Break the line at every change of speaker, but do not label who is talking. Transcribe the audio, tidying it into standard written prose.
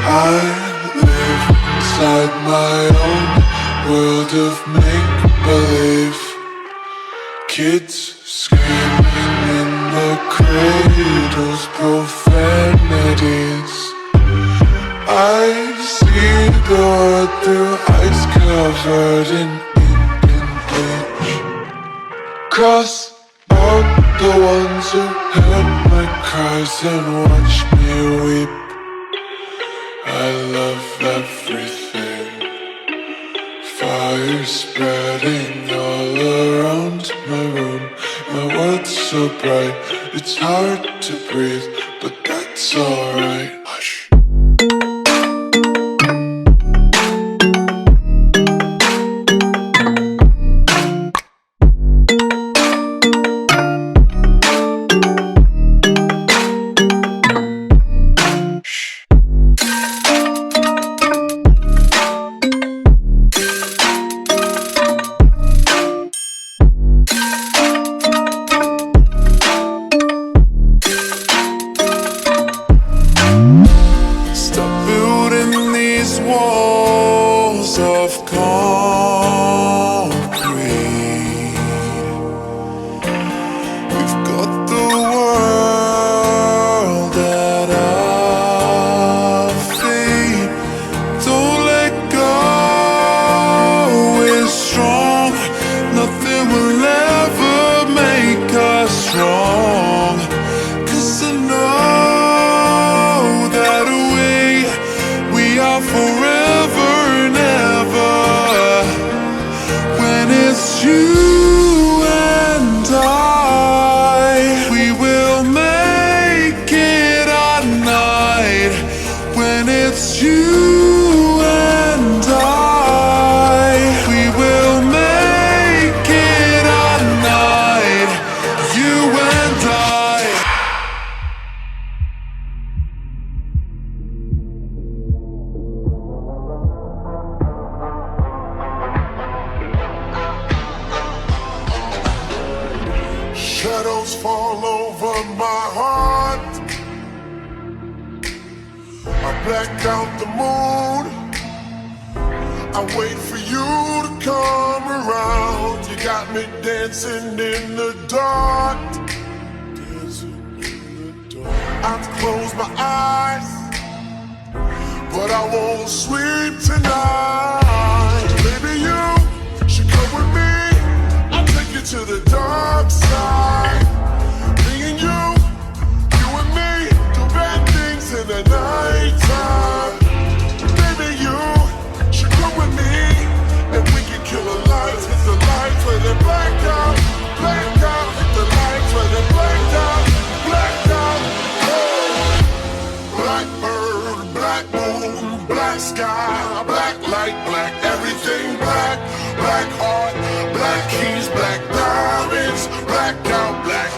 I live inside my own world of make-believe. Kids screaming in the cradles, profanities. I see the world through ice covered in ink and bleach. Cross out the ones who heard my cries and watched me weep. I love everything. Fire spreading all around my room. My world's so bright, it's hard to breathe, but that's alright. Hush. Walls of concrete. We've got the world at our feet. Don't let go, we're strong. Nothing will ever make us strong. 'Cause I know that we are forever and ever. When it's you and I, we will make it our night. When it's you and I, we will make it our night. You and I. Shadows fall over my heart. I black out the moon. I wait for you to come around. You got me dancing in the dark. I've closed my eyes, but I won't sleep tonight. Maybe you should come with me. I'll take you to the dark side. Me and you and me, do bad things in the nighttime. Maybe you should come with me, and we can kill the lights, hit the lights where they black out, hit the lights where they black out. Oh. Blackbird, black moon, black sky, black light, black everything black. Black heart, black keys, black diamonds, blacked out, black